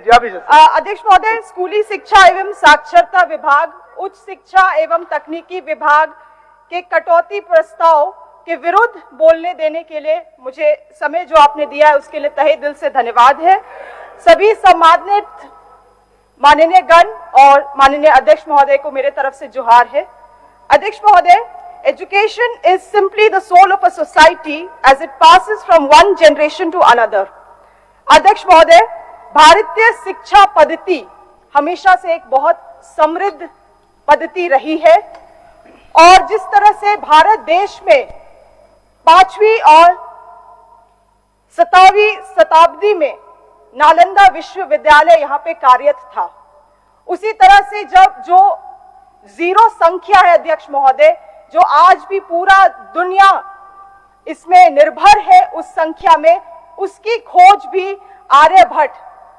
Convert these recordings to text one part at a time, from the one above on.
अध्यक्ष महोदय, स्कूली शिक्षा एवं साक्षरता विभाग, उच्च शिक्षा एवं तकनीकी विभाग के कटौती प्रस्ताव के विरुद्ध बोलने देने के लिए मुझे समय जो आपने दिया है उसके लिए तहे दिल से धन्यवाद है। सभी सम्मानित माननीय गण और माननीय अध्यक्ष महोदय को मेरे तरफ से जोहार है। अध्यक्ष महोदय, education is simply the soul of a society as it passes from one generation to another. अध्यक्ष महोदय, भारतीय शिक्षा पद्धति हमेशा से एक बहुत समृद्ध पद्धति रही है और जिस तरह से भारत देश में 5वीं और 7वीं शताब्दी में नालंदा विश्वविद्यालय यहाँ पे कार्यरत था, उसी तरह से जब जो जीरो संख्या है अध्यक्ष महोदय, जो आज भी पूरा दुनिया इसमें निर्भर है उस संख्या में, उसकी खोज भी आर्यभट्ट,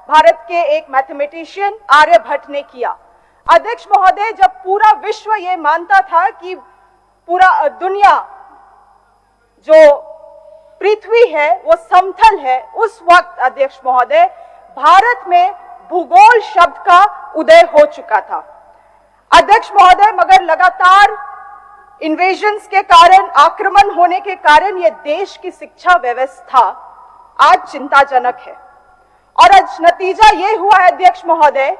भारत के एक मैथमेटिशियन आर्यभट्ट ने किया। अध्यक्ष महोदय, जब पूरा विश्व ये मानता था कि पूरा दुनिया जो पृथ्वी है वो समतल है, उस वक्त अध्यक्ष महोदय भारत में भूगोल शब्द का उदय हो चुका था। अध्यक्ष महोदय, मगर लगातार इन्वेजन्स के कारण, आक्रमण होने के कारण ये देश की शिक्षा व्यवस्था आज चिंताजनक है और आज नतीजा ये हुआ है अध्यक्ष महोदय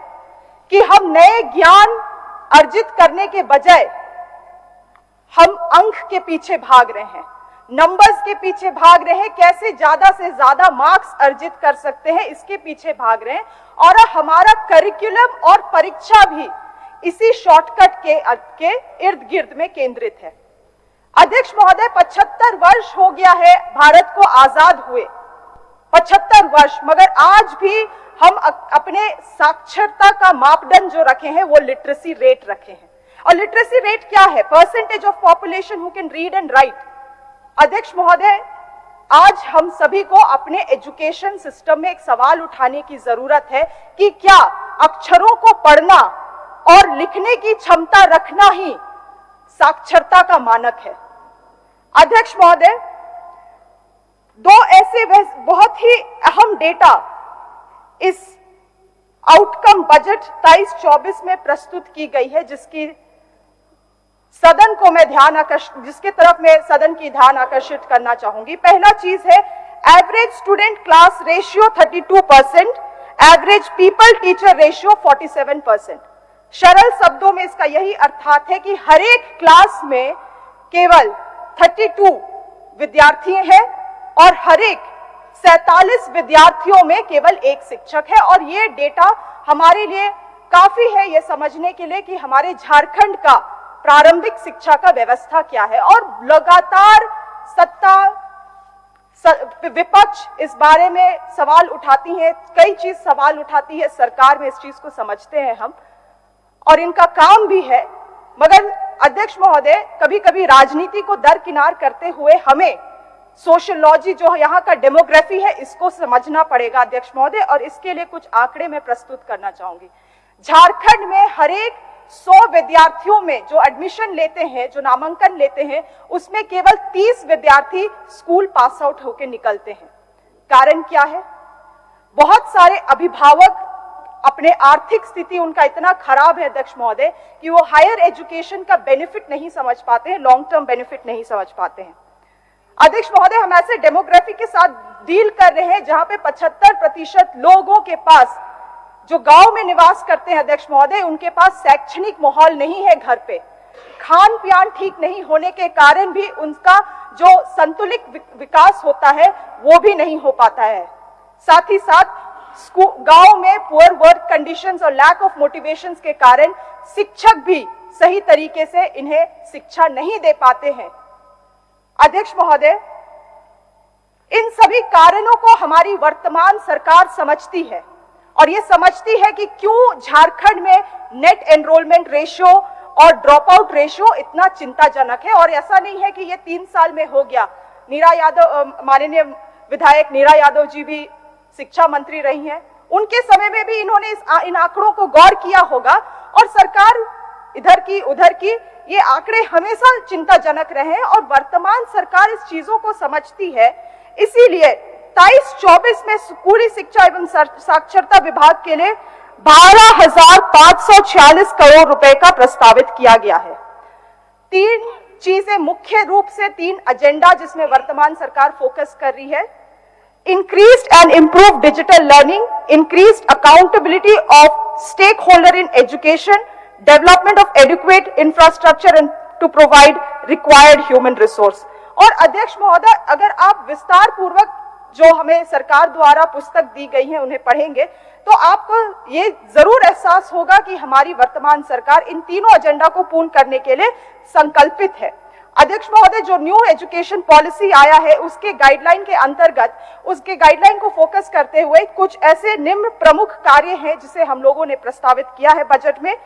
कि हम नए ज्ञान अर्जित करने के बजाय हम अंक के पीछे भाग रहे हैं, नंबर्स के पीछे भाग रहे हैं, कैसे ज्यादा से ज्यादा मार्क्स अर्जित कर सकते हैं इसके पीछे भाग रहे हैं और हमारा करिकुलम और परीक्षा भी इसी शॉर्टकट के इर्द गिर्द में केंद्रित है। अध्यक्ष महोदय, 75 वर्ष हो गया है भारत को आजाद हुए, 75 वर्ष, मगर आज भी हम अपने साक्षरता का मापदंड जो रखे हैं वो लिटरेसी रेट रखे हैं। और लिटरेसी रेट क्या है? Percentage of population who can read and right. अध्यक्ष महोदय, आज हम सभी को अपने एजुकेशन सिस्टम में एक सवाल उठाने की जरूरत है कि क्या अक्षरों को पढ़ना और लिखने की क्षमता रखना ही साक्षरता का मानक है? अध्यक्ष महोदय, दो ऐसे बहुत ही अहम डेटा इस आउटकम बजट 23-24 में प्रस्तुत की गई है, जिसकी सदन को मैं जिसके तरफ मैं सदन की ध्यान आकर्षित करना चाहूंगी। पहला चीज है average student class ratio 32%, average people teacher ratio 47%। सरल शब्दों में इसका यही अर्थात है कि हर एक क्लास में केवल 32 विद्यार्थी हैं और हर एक 47 विद्यार्थियों में केवल एक शिक्षक है। और ये डेटा हमारे लिए काफी है ये समझने के लिए कि हमारे झारखंड का प्रारंभिक शिक्षा का व्यवस्था क्या है। और लगातार विपक्ष इस बारे में सवाल उठाती है, कई चीज सवाल उठाती है सरकार में, इस चीज को समझते हैं हम और इनका काम भी है। मगर अध्यक्ष महोदय, कभी कभी राजनीति को दरकिनार करते हुए हमें सोशियोलॉजी जो यहाँ का डेमोग्राफी है इसको समझना पड़ेगा अध्यक्ष महोदय, और इसके लिए कुछ आंकड़े मैं प्रस्तुत करना चाहूंगी। झारखंड में हर एक 100 विद्यार्थियों में जो एडमिशन लेते हैं, जो नामांकन लेते हैं, उसमें केवल 30 विद्यार्थी स्कूल पास आउट होकर निकलते हैं। कारण क्या है? बहुत सारे अभिभावक, अपने आर्थिक स्थिति उनका इतना खराब है अध्यक्ष महोदय कि वो हायर एजुकेशन का बेनिफिट नहीं समझ पाते हैं, लॉन्ग टर्म बेनिफिट नहीं समझ पाते हैं। अध्यक्ष महोदय, हम ऐसे डेमोग्राफी के साथ डील कर रहे हैं जहां पे 75% लोगों के पास, जो गांव में निवास करते हैं अध्यक्ष महोदय, उनके पास शैक्षणिक माहौल नहीं है, घर पे खान पान ठीक नहीं होने के कारण भी उनका जो संतुलित विकास होता है वो भी नहीं हो पाता है। साथ ही साथ गांव में पुअर वर्क कंडीशंस और लैक ऑफ मोटिवेशंस के कारण शिक्षक भी सही तरीके से इन्हें शिक्षा नहीं दे पाते हैं। अध्यक्ष महोदय, इन सभी कारणों को हमारी वर्तमान सरकार समझती है और ये समझती है कि क्यों झारखंड में नेट एनरोलमेंट रेशियो और ड्रॉप आउट रेशियो इतना चिंताजनक है। और ऐसा नहीं है कि ये 3 साल में हो गया। नीरा यादव, माननीय विधायक नीरा यादव जी भी शिक्षा मंत्री रही हैं, उनके समय में भी इन्होंने इन आंकड़ों को गौर किया होगा और सरकार इधर की उधर की, ये आंकड़े हमेशा चिंताजनक रहे और वर्तमान सरकार इस चीजों को समझती है। इसीलिए 23-24 में स्कूली शिक्षा एवं साक्षरता विभाग के लिए 12,546 करोड़ रुपए का प्रस्तावित किया गया है। तीन चीजें मुख्य रूप से, तीन एजेंडा जिसमें वर्तमान सरकार फोकस कर रही है: increased and improved digital learning, increased accountability of stakeholder in education, development of adequate infrastructure and to provide required human resource। और अध्यक्ष महोदय, अगर आप विस्तार पूर्वक जो हमें सरकार द्वारा पुस्तक दी गई है उन्हें पढ़ेंगे तो आपको ये जरूर एहसास होगा कि हमारी वर्तमान सरकार इन तीनों एजेंडा को पूर्ण करने के लिए संकल्पित है। अध्यक्ष महोदय, जो न्यू एजुकेशन पॉलिसी आया है उसके गाइडलाइन के अंतर्गत, उसके गाइडलाइन को फोकस करते हुए कुछ ऐसे निम्न प्रमुख कार्य हैं जिसे हम लोगों ने प्रस्तावित किया है बजट में।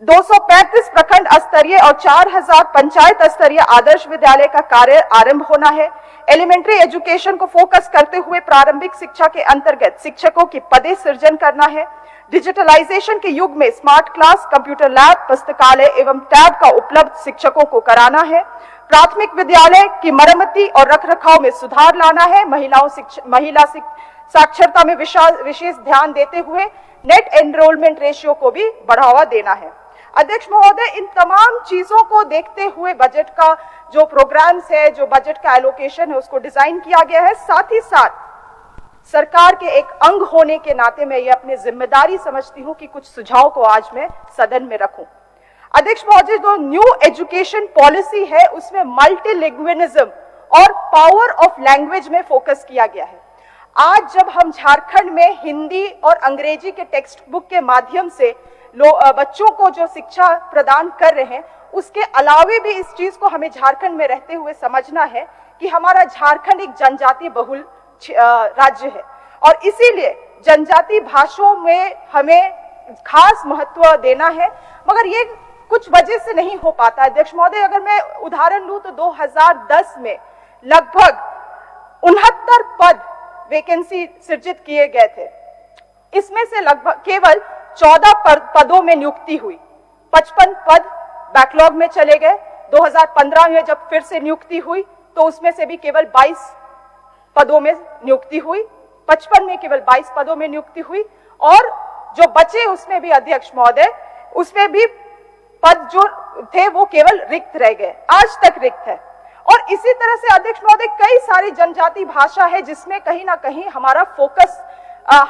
235 प्रखंड स्तरीय और 4000 पंचायत स्तरीय आदर्श विद्यालय का कार्य आरंभ होना है। एलिमेंट्री एजुकेशन को फोकस करते हुए प्रारंभिक शिक्षा के अंतर्गत शिक्षकों की पदे सृजन करना है। डिजिटलाइजेशन के युग में स्मार्ट क्लास, कंप्यूटर लैब, पुस्तकालय एवं टैब का उपलब्ध शिक्षकों को कराना है। प्राथमिक विद्यालय की मरम्मती और रखरखाव में सुधार लाना है। महिला साक्षरता में विशेष ध्यान देते हुए नेट एनरोलमेंट रेशियो को भी बढ़ावा देना है। अध्यक्ष महोदय, इन तमाम चीजों को देखते हुए बजट का जो प्रोग्राम्स है, जो बजट का एलोकेशन है, उसको डिजाइन किया गया है। साथ ही साथ सरकार के एक अंग होने के नाते मैं ये अपनी जिम्मेदारी समझती हूँ कि कुछ सुझाव को आज मैं सदन में रखूं। अध्यक्ष महोदय, जो न्यू एजुकेशन पॉलिसी है उसमें मल्टीलिंग्विज्म और पावर ऑफ लैंग्वेज में फोकस किया गया है। आज जब हम झारखंड में हिंदी और अंग्रेजी के टेक्स्ट बुक के माध्यम से बच्चों को जो शिक्षा प्रदान कर रहे हैं, उसके अलावे भी इस चीज को हमें झारखंड में रहते हुए समझना है कि हमारा झारखंड एक जनजाति बहुल राज्य है और इसीलिए जनजाति भाषाओं में हमें खास महत्व देना है, मगर ये कुछ वजह से नहीं हो पाता। अध्यक्ष महोदय, अगर मैं उदाहरण लूं तो 2010 में लगभग 69 पद वैकेंसी सृजित किए गए थे। इसमें से लगभग केवल 14 पदों में नियुक्ति हुई, 55 पद बैकलॉग में चले गए। 2015 में जब फिर से नियुक्ति हुई तो उसमें से भी केवल 22 पदों में नियुक्ति हुई, 55 में केवल 22 पदों में नियुक्ति हुई और जो बचे उसमें भी अध्यक्ष महोदय, उसमें भी पद जो थे वो केवल रिक्त रह गए, आज तक रिक्त है। और इसी तरह से अध्यक्ष महोदय कई सारी जनजाति भाषा है जिसमें कहीं ना कहीं हमारा फोकस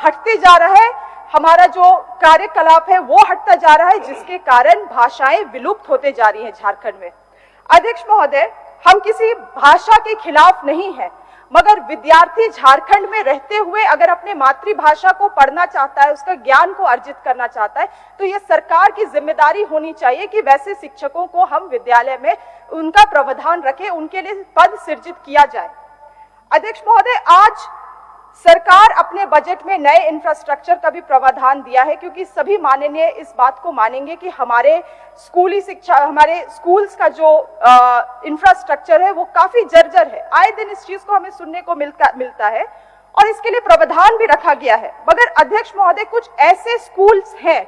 हटते जा रहा है, हमारा जो कार्यकलाप है वो हटता जा रहा है, जिसके कारण भाषाएं विलुप्त होते जा रही हैं झारखंड में। अध्यक्ष महोदय, हम किसी भाषा के खिलाफ नहीं है, मगर विद्यार्थी झारखंड में रहते हुए अगर अपने मातृभाषा को पढ़ना चाहता है, उसका ज्ञान को अर्जित करना चाहता है, तो ये सरकार की जिम्मेदारी होनी चाहिए कि वैसे शिक्षकों को हम विद्यालय में उनका प्रावधान रखें, उनके लिए पद सृजित किया जाए। अध्यक्ष महोदय, आज सरकार अपने बजट में नए इंफ्रास्ट्रक्चर का भी प्रावधान दिया है, क्योंकि सभी माननीय इस बात को मानेंगे कि हमारे स्कूली शिक्षा, हमारे स्कूल्स का जो इंफ्रास्ट्रक्चर है वो काफी जर्जर है। आए दिन इस चीज को हमें सुनने को मिलता है और इसके लिए प्रावधान भी रखा गया है। मगर अध्यक्ष महोदय, कुछ ऐसे स्कूल्स हैं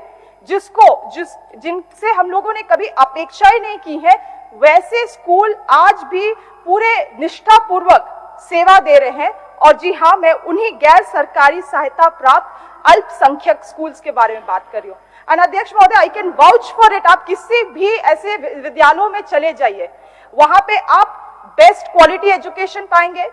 जिनसे हम लोगों ने कभी अपेक्षाएं नहीं की है, वैसे स्कूल आज भी पूरे निष्ठापूर्वक सेवा दे रहे हैं। और जी हाँ, मैं उन्हीं गैर सरकारी सहायता प्राप्त अल्पसंख्यक स्कूल्स के बारे में बात कर रही हूँ। एंड अध्यक्ष महोदय, I can vouch for it. आप किसी भी ऐसे विद्यालयों में चले जाइए, वहां पे आप बेस्ट क्वालिटी एजुकेशन पाएंगे,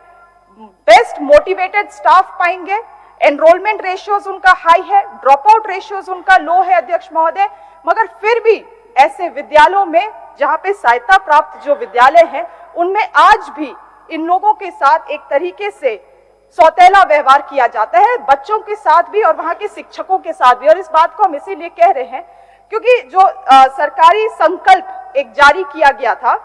बेस्ट मोटिवेटेड स्टाफ पाएंगे, एनरोलमेंट रेशियोज उनका हाई है, ड्रॉप आउट रेशियोज उनका लो है अध्यक्ष महोदय। मगर फिर भी ऐसे विद्यालयों में जहाँ पे सहायता प्राप्त जो विद्यालय हैं, उनमें आज भी इन लोगों के साथ एक तरीके से सौतेला व्यवहार किया जाता है, बच्चों के साथ भी और वहां के शिक्षकों के साथ भी। और इस बात को हम इसीलिए कह रहे हैं क्योंकि जो सरकारी संकल्प एक जारी किया गया था,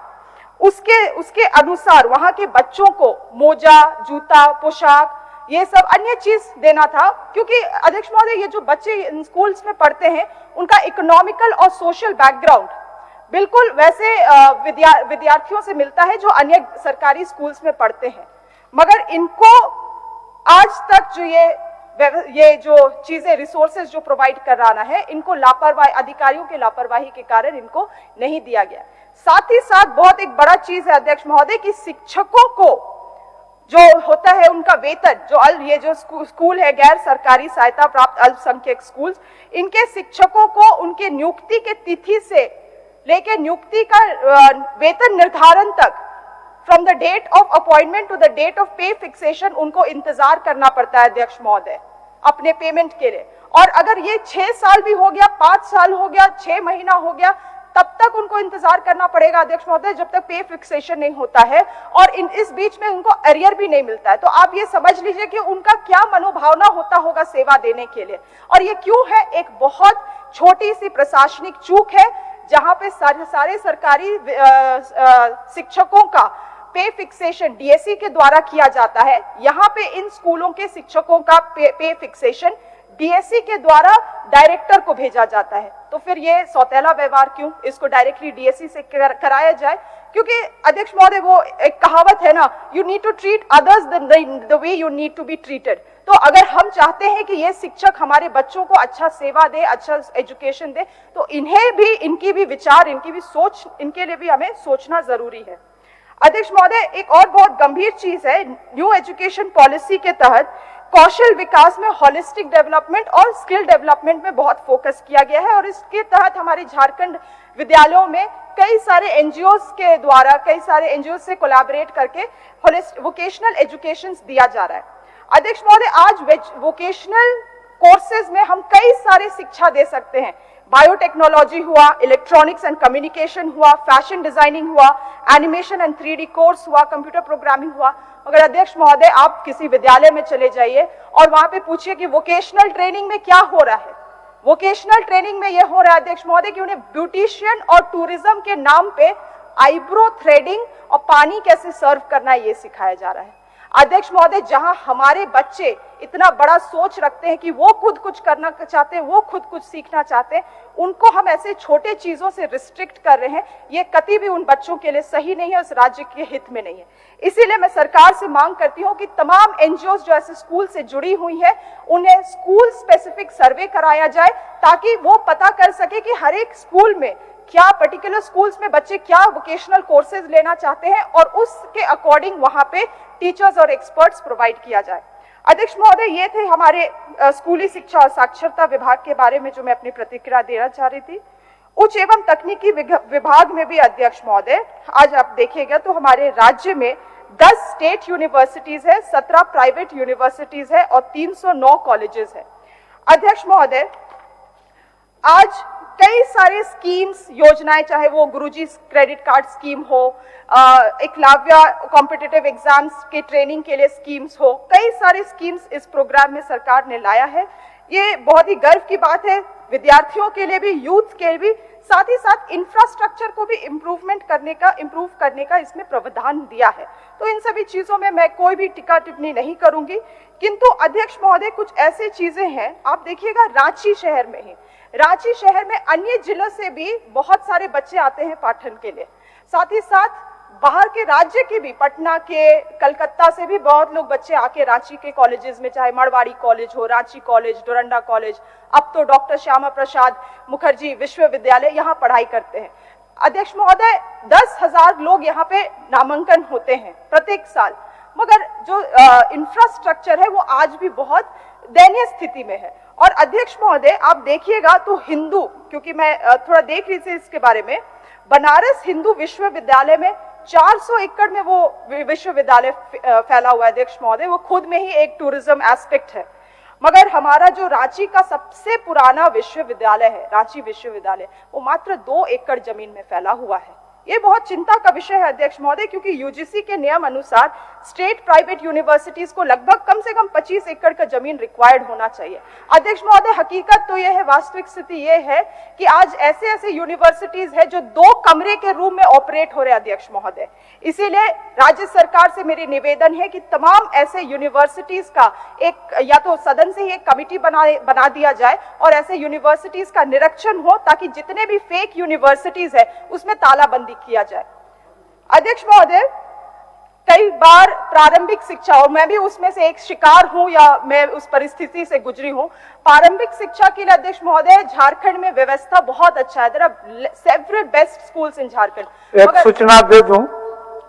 उसके अनुसार वहां के बच्चों को मोजा, जूता, पोशाक, ये सब अन्य चीज देना था। क्योंकि अध्यक्ष महोदय, ये जो बच्चे इन स्कूल्स में पढ़ते हैं, उनका इकोनॉमिकल और सोशल बैकग्राउंड बिल्कुल वैसे विद्यार्थियों से मिलता है जो अन्य सरकारी स्कूल्स में पढ़ते हैं। मगर इनको आज तक जो ये जो चीजें, रिसोर्सेज जो प्रोवाइड कराना है, इनको लापरवाही, अधिकारियों के लापरवाही के कारण इनको नहीं दिया गया। साथ ही साथ बहुत एक बड़ा चीज है अध्यक्ष महोदय कि शिक्षकों को जो होता है उनका वेतन, ये जो स्कूल है गैर सरकारी सहायता प्राप्त अल्पसंख्यक स्कूल, इनके शिक्षकों को उनके नियुक्ति के तिथि से लेकर नियुक्ति का वेतन निर्धारण तक, from the date of appointment to the date of pay fixation, उनको इंतजार करना पड़ता है अध्यक्ष महोदय अपने पेमेंट के लिए। और अगर ये 6 साल भी हो गया, 5 साल हो गया, 6 महीना हो गया, तब तक उनको इंतजार करना पड़ेगा अध्यक्ष महोदय, जब तक पे फिक्सेशन नहीं होता है। और इस बीच में उनको एरियर भी नहीं मिलता है। तो आप ये समझ लीजिए कि उनका क्या मनोभावना होता होगा सेवा देने के लिए। और ये क्यों है? एक बहुत छोटी सी प्रशासनिक चूक है, जहां पे सारे सरकारी शिक्षकों का पे फिक्सेशन डीएससी के द्वारा किया जाता है। यहाँ पे इन स्कूलों के शिक्षकों का पे फिक्सेशन डीएससी के द्वारा डायरेक्टर को भेजा जाता है। तो फिर ये सौतेला व्यवहार क्यों? इसको डायरेक्टली डीएससी से कराया जाए। क्योंकि अध्यक्ष महोदय, वो एक कहावत है ना, you need to treat others the way you need to be treated. तो अगर हम चाहते हैं कि ये शिक्षक हमारे बच्चों को अच्छा सेवा दे, अच्छा एजुकेशन दे, तो इन्हें भी, इनकी भी विचार, इनकी भी सोच, इनके लिए भी हमें सोचना जरूरी है। अध्यक्ष महोदय, एक और बहुत गंभीर चीज है, न्यू एजुकेशन पॉलिसी के तहत कौशल विकास में होलिस्टिक डेवलपमेंट और स्किल डेवलपमेंट में बहुत फोकस किया गया है। और इसके तहत हमारे झारखंड विद्यालयों में कई सारे एनजीओज के द्वारा, कई सारे एनजीओ से कोलैबोरेट करके वोकेशनल एजुकेशन दिया जा रहा है। अध्यक्ष महोदय, आज वोकेशनल कोर्सेज में हम कई सारे शिक्षा दे सकते हैं। बायोटेक्नोलॉजी हुआ, इलेक्ट्रॉनिक्स एंड कम्युनिकेशन हुआ, फैशन डिजाइनिंग हुआ, एनिमेशन एंड 3D कोर्स हुआ, कंप्यूटर प्रोग्रामिंग हुआ। मगर अध्यक्ष महोदय, आप किसी विद्यालय में चले जाइए और वहां पे पूछिए कि वोकेशनल ट्रेनिंग में क्या हो रहा है। वोकेशनल ट्रेनिंग में यह हो रहा है अध्यक्ष महोदय कि उन्हें ब्यूटिशियन और टूरिज्म के नाम पे आईब्रो थ्रेडिंग और पानी कैसे सर्व करना है, ये सिखाया जा रहा है। अध्यक्ष महोदय, जहां हमारे बच्चे इतना बड़ा सोच रखते हैं कि वो खुद कुछ करना चाहते हैं, वो खुद कुछ सीखना चाहते हैं, उनको हम ऐसे छोटे चीजों से रिस्ट्रिक्ट कर रहे हैं, ये कभी भी उन बच्चों के लिए सही नहीं है, उस राज्य के हित में नहीं है। इसीलिए मैं सरकार से मांग करती हूँ कि तमाम एनजीओज जो ऐसे स्कूल से जुड़ी हुई है, उन्हें स्कूल स्पेसिफिक सर्वे कराया जाए, ताकि वो पता कर सके कि हर एक स्कूल में क्या, पर्टिकुलर स्कूल्स में बच्चे क्या वोकेशनल कोर्सेज लेना चाहते हैं, और उसके अकॉर्डिंग वहां पे टीचर्स और एक्सपर्ट्स प्रोवाइड किया जाए। अध्यक्ष महोदय, ये थे हमारे स्कूली शिक्षा और साक्षरता विभाग के बारे में जो मैं अपनी प्रतिक्रिया देना चाह रही थी। उच्च एवं तकनीकी विभाग में भी अध्यक्ष महोदय, आज आप देखिएगा तो हमारे राज्य में 10 स्टेट यूनिवर्सिटीज है, 17 प्राइवेट यूनिवर्सिटीज है और 309 कॉलेजेस है। अध्यक्ष महोदय, आज कई सारे स्कीम्स, योजनाएं, चाहे वो गुरुजी क्रेडिट कार्ड स्कीम हो, एकलव्य कॉम्पिटिटिव एग्जाम्स के ट्रेनिंग के लिए स्कीम्स हो, कई सारे स्कीम्स इस प्रोग्राम में सरकार ने लाया है। ये बहुत ही गर्व की बात है, विद्यार्थियों के लिए भी, यूथ के लिए भी, साथ ही साथ इंफ्रास्ट्रक्चर को भी इम्प्रूव करने का इसमें प्रावधान दिया है। तो इन सभी चीजों में मैं कोई भी टिक्का टिप्पणी नहीं करूंगी। किंतु अध्यक्ष महोदय, कुछ ऐसी चीजें हैं, आप देखिएगा रांची शहर में ही, रांची शहर में अन्य जिलों से भी बहुत सारे बच्चे आते हैं पाठन के लिए, साथ ही साथ बाहर के राज्य के भी, पटना के, कलकत्ता से भी बहुत लोग बच्चे आके रांची के कॉलेजेस में, चाहे मरवाड़ी कॉलेज हो, रांची कॉलेज, डोरंडा कॉलेज, अब तो डॉक्टर श्यामा प्रसाद मुखर्जी विश्वविद्यालय, यहाँ पढ़ाई करते हैं। अध्यक्ष महोदय, 10,000 लोग यहाँ पे नामांकन होते हैं प्रत्येक साल, मगर जो इंफ्रास्ट्रक्चर है वो आज भी बहुत दयनीय स्थिति में है। और अध्यक्ष महोदय, आप देखिएगा तो हिंदू, क्योंकि मैं थोड़ा देख रही थी इसके बारे में, बनारस हिंदू विश्वविद्यालय में 400 एकड़ में वो विश्वविद्यालय फैला हुआ है अध्यक्ष महोदय, वो खुद में ही एक टूरिज्म एस्पेक्ट है। मगर हमारा जो रांची का सबसे पुराना विश्वविद्यालय है, रांची विश्वविद्यालय, वो मात्र 2 एकड़ जमीन में फैला हुआ है। ये बहुत चिंता का विषय है अध्यक्ष महोदय, क्योंकि यूजीसी के नियम अनुसार स्टेट प्राइवेट यूनिवर्सिटीज को लगभग कम से कम 25 एकड़ का जमीन रिक्वायर्ड होना चाहिए। अध्यक्ष महोदय, हकीकत तो यह है, वास्तविक स्थिति यह है कि आज ऐसे ऐसे यूनिवर्सिटीज है जो 2 कमरे के रूम में ऑपरेट हो रहे हैं अध्यक्ष महोदय। इसीलिए राज्य सरकार से मेरी निवेदन है कि तमाम ऐसे यूनिवर्सिटीज का एक, या तो सदन से ही एक कमिटी बना दिया जाए और ऐसे यूनिवर्सिटीज का निरीक्षण हो, ताकि जितने भी फेक यूनिवर्सिटीज है उसमें तालाबंदी किया जाए। अध्यक्ष महोदय, कई बार प्रारंभिक शिक्षा, और मैं भी उसमें से एक शिकार हूं, या मैं उस परिस्थिति से गुजरी हूं, प्रारंभिक शिक्षा के लिए अध्यक्ष महोदय झारखंड में व्यवस्था बहुत अच्छा है। There are several best schools in Jharkhand. एक सूचना दे दूं,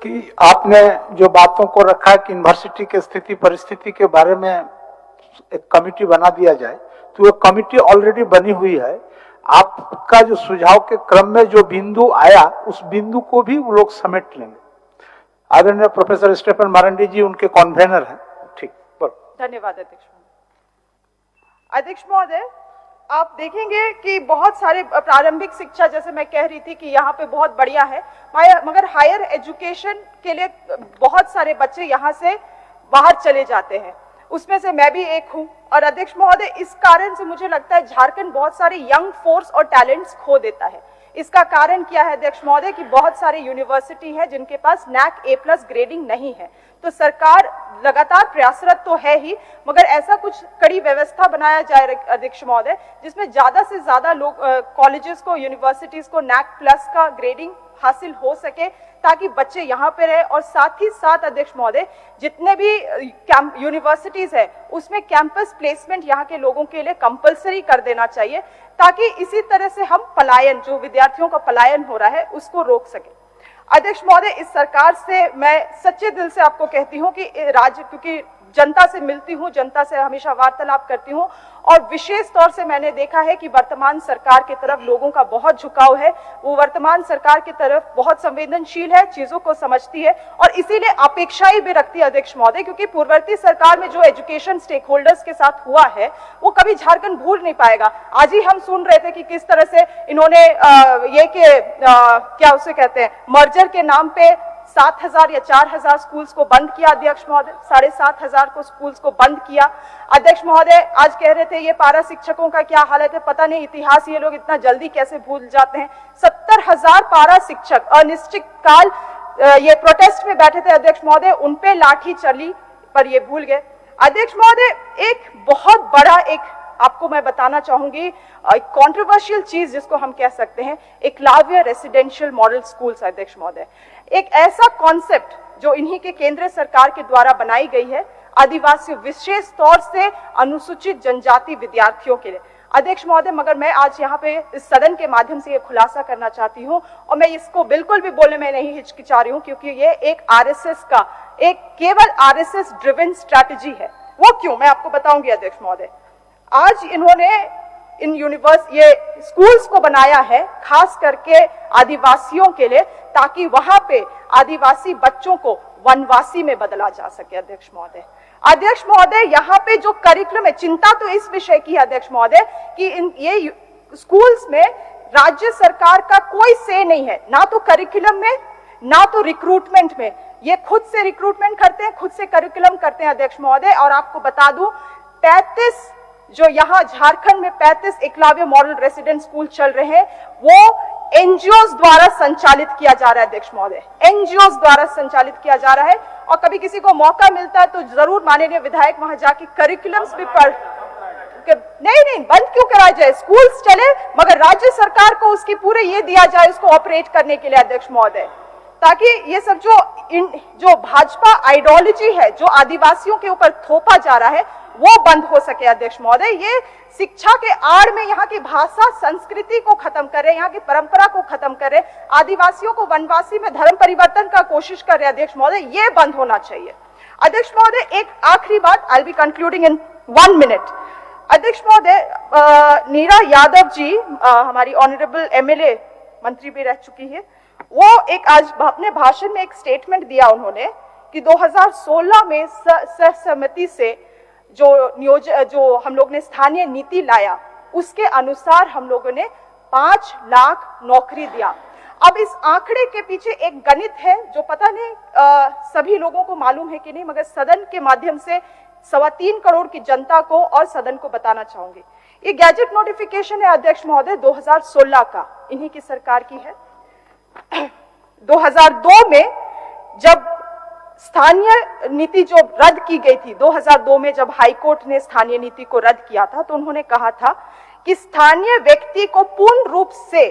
कि आपने जो बातों को रखा है कि यूनिवर्सिटी के स्थिति परिस्थिति के बारे में एक कमेटी बना दिया जाए, तो वो कमेटी ऑलरेडी बनी हुई है। आपका जो सुझाव के क्रम में जो बिंदु आया उस बिंदु को भी वो लोग समेट लेंगे। आदरणीय प्रोफेसर स्टेफन मारंडी जी उनके कन्वेनर हैं। ठीक, धन्यवाद अध्यक्ष महोदय। अध्यक्ष महोदय, आप देखेंगे कि बहुत सारे प्रारंभिक शिक्षा, जैसे मैं कह रही थी कि यहाँ पे बहुत बढ़िया है, मगर हायर एजुकेशन के लिए बहुत सारे बच्चे यहाँ से बाहर चले जाते हैं, उसमें से मैं भी एक हूँ। और अध्यक्ष महोदय, इस कारण से मुझे लगता है झारखंड बहुत सारे यंग फोर्स और टैलेंट्स खो देता है। इसका कारण क्या है अध्यक्ष महोदय कि बहुत सारे यूनिवर्सिटी है जिनके पास NAC A+ ग्रेडिंग नहीं है। तो सरकार लगातार प्रयासरत तो है ही, मगर ऐसा कुछ कड़ी व्यवस्था बनाया जाए अध्यक्ष महोदय जिसमें ज्यादा से ज्यादा लोग कॉलेजेस को, यूनिवर्सिटीज को NAC+ का ग्रेडिंग हासिल हो सके, ताकि बच्चे यहाँ पे रहे। और साथ ही साथ अध्यक्ष महोदय, जितने भी यूनिवर्सिटीज है उसमें कैंपस प्लेसमेंट यहाँ के लोगों के लिए कंपलसरी कर देना चाहिए, ताकि इसी तरह से हम पलायन, जो विद्यार्थियों का पलायन हो रहा है, उसको रोक सके। अध्यक्ष महोदय, इस सरकार से मैं सच्चे दिल से आपको कहती हूँ कि राज्य, क्योंकि जनता से मिलती हूँ, जनता से हमेशा वार्तालाप करती हूँ, और विशेष तौर से मैंने देखा है कि वर्तमान सरकार की तरफ लोगों का बहुत झुकाव है। वो वर्तमान सरकार की तरफ बहुत संवेदनशील है, चीजों को समझती है और इसीलिए अपेक्षाएं भी रखती है अध्यक्ष महोदय, क्योंकि पूर्ववर्ती सरकार में जो एजुकेशन स्टेक होल्डर्स के साथ हुआ है वो कभी झारखंड भूल नहीं पाएगा। आज ही हम सुन रहे थे कि किस तरह से इन्होंने क्या उसे कहते हैं, मर्जर के नाम पे 7,000 या 4,000 स्कूल्स को बंद किया अध्यक्ष महोदय, 7,500 को स्कूल्स को बंद किया। अध्यक्ष महोदय, आज कह रहे थे ये पारा शिक्षकों का क्या हालत है, पता नहीं इतिहास ये लोग इतना जल्दी कैसे भूल जाते हैं। 70,000 पारा शिक्षक अनिश्चित काल ये प्रोटेस्ट में बैठे थे अध्यक्ष महोदय, उन पे लाठी चली पर ये भूल गए। अध्यक्ष महोदय, एक बहुत बड़ा आपको मैं बताना चाहूंगी, एक कंट्रोवर्शियल चीज जिसको हम कह सकते हैं, एकलव्य रेसिडेंशियल मॉडल स्कूल्स अध्यक्ष महोदय, एक ऐसा कॉन्सेप्ट जो इन्हीं के केंद्र सरकार के द्वारा बनाई गई है आदिवासी, विशेष तौर से अनुसूचित जनजाति विद्यार्थियों के लिए अध्यक्ष महोदय। मगर मैं आज यहाँ पे इस सदन के माध्यम से ये खुलासा करना चाहती हूँ, और मैं इसको बिल्कुल भी बोलने में नहीं हिचकिचा रही हूँ, क्योंकि ये एक आरएसएस का, एक केवल आरएसएस ड्रिवन स्ट्रैटेजी है। वो क्यों, मैं आपको बताऊंगी अध्यक्ष महोदय। आज इन्होंने ये स्कूल्स को बनाया है खास करके आदिवासियों के लिए, ताकि वहां पे आदिवासी बच्चों को वनवासी में बदला जा सके अध्यक्ष महोदय। अध्यक्ष महोदय, यहाँ पे जो करिकुलम है, चिंता तो इस विषय की है अध्यक्ष महोदय कि ये स्कूल्स में राज्य सरकार का कोई से नहीं है, ना तो करिकुलम में ना तो रिक्रूटमेंट में। ये खुद से रिक्रूटमेंट करते हैं, खुद से करिकुलम करते हैं अध्यक्ष महोदय। और आपको बता दूं, 35 जो यहाँ झारखंड में 35 एकलव्य मॉडल रेसिडेंट स्कूल चल रहे हैं, वो एनजीओस द्वारा संचालित किया जा रहा है अध्यक्ष महोदय, एनजीओस द्वारा संचालित किया जा रहा है। और कभी किसी को मौका मिलता है तो जरूर माननीय विधायक वहां जाके करिकुलम्स भी पढ़, नहीं बंद क्यों कराया जाए, स्कूल्स चले मगर राज्य सरकार को उसकी पूरे ये दिया जाए उसको ऑपरेट करने के लिए अध्यक्ष महोदय, ताकि ये सब जो भाजपा आइडियोलॉजी है जो आदिवासियों के ऊपर थोपा जा रहा है वो बंद हो सके अध्यक्ष महोदय। ये शिक्षा के आड़ में यहाँ की भाषा संस्कृति को खत्म करे, यहाँ की परंपरा को खत्म करे, आदिवासियों को वनवासी में धर्म परिवर्तन का कोशिश कर रहे अध्यक्ष महोदय, ये बंद होना चाहिए अध्यक्ष महोदय। एक आखिरी बात, I will be concluding in 1 minute अध्यक्ष महोदय। नीरा यादव जी हमारी ऑनरेबल एमएलए मंत्री भी रह चुकी है, वो एक आज अपने भाषण में एक स्टेटमेंट दिया उन्होंने कि 2016 में सहसम्मति से जो हम लोग ने स्थानीय नीति लाया उसके अनुसार हम लोगों ने 5 लाख नौकरी दिया। अब इस आंकड़े के पीछे एक गणित है जो पता नहीं सभी लोगों को मालूम है कि नहीं, मगर सदन के माध्यम से 3.25 करोड़ की जनता को और सदन को बताना चाहूंगी। ये गैजेट नोटिफिकेशन है अध्यक्ष महोदय 2016 का, इन्हीं की सरकार की है। 2002 में जब स्थानीय नीति जो रद्द की गई थी, 2002 में जब हाईकोर्ट ने स्थानीय नीति को रद्द किया था, तो उन्होंने कहा था कि स्थानीय व्यक्ति को पूर्ण रूप से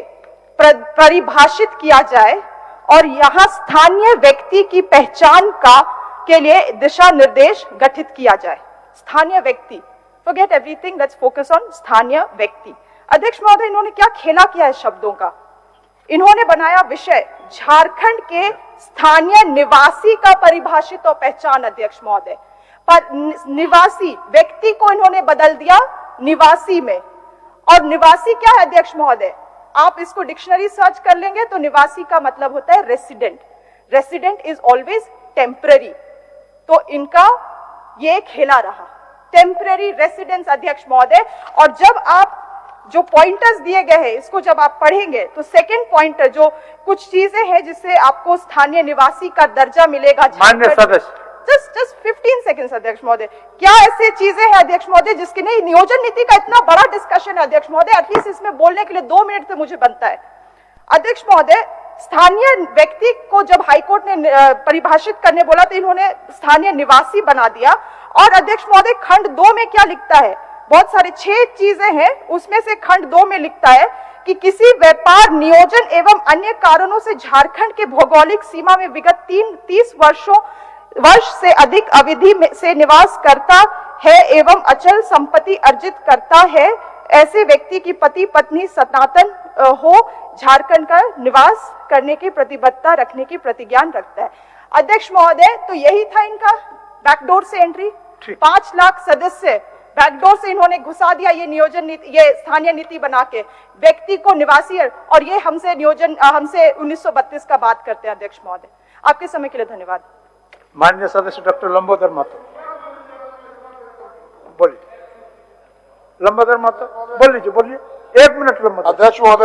परिभाषित किया जाए और यहां स्थानीय व्यक्ति की पहचान के लिए दिशा निर्देश गठित किया जाए। स्थानीय व्यक्ति, forget everything, let's focus on स्थानीय व्यक्ति। अध्यक्ष महोदय, इन्होंने क्या खेला किया है शब्दों का, इन्होंने बनाया विषय झारखंड के स्थानीय निवासी का परिभाषित और पहचान अध्यक्ष महोदय, पर निवासी व्यक्ति को इन्होंने बदल दिया निवासी में। और निवासी क्या है अध्यक्ष महोदय? आप इसको डिक्शनरी सर्च कर लेंगे तो निवासी का मतलब होता है resident. Resident is always temporary. तो इनका ये खेला रहा, टेम्पररी रेसिडेंस अध्यक्ष महोदय। और जब आप जो पॉइंटर्स दिए गए हैं इसको जब आप पढ़ेंगे तो सेकंड पॉइंटर जो कुछ चीजें हैं जिससे आपको स्थानीय निवासी का दर्जा मिलेगा। माननीय सदस्य, जस्ट 15 सेकंड्स अध्यक्ष महोदय। क्या ऐसे चीजें हैं अध्यक्ष महोदय जिसकी नहीं, नियोजन नीति का इतना बड़ा डिस्कशन है अध्यक्ष महोदय, एटलीस्ट इसमें बोलने के लिए 2 मिनट तो मुझे बनता है। अध्यक्ष महोदय, स्थानीय व्यक्ति को जब हाईकोर्ट ने परिभाषित करने बोला तो इन्होंने स्थानीय निवासी बना दिया। और अध्यक्ष महोदय खंड 2 में क्या लिखता है? बहुत सारे 6 चीजें हैं, उसमें से खंड 2 में लिखता है कि किसी व्यापार, नियोजन एवं अन्य कारणों से झारखंड के भौगोलिक सीमा में विगत 30 वर्ष से अधिक अवधि से निवास करता है एवं अचल संपत्ति अर्जित करता है, ऐसे व्यक्ति की पति पत्नी सनातन हो झारखंड का निवास करने की प्रतिबद्धता रखने की प्रतिज्ञा रखता है। अध्यक्ष महोदय, तो यही था इनका बैकडोर से एंट्री। 5 लाख सदस्य बैकडोर से इन्होंने घुसा दिया ये नियोजन नीति, ये स्थानीय नीति बना के व्यक्ति को निवासी। और ये हमसे 1932 का बात करते हैं अध्यक्ष महोदय। आपके समय के लिए धन्यवाद। माननीय सदस्य डॉक्टर लंबोदर महतो, बोलिए। लंबोदर महतो बोल लीजिए, बोलिए। 1 मिनट लंबोदर। अध्यक्ष महोदय,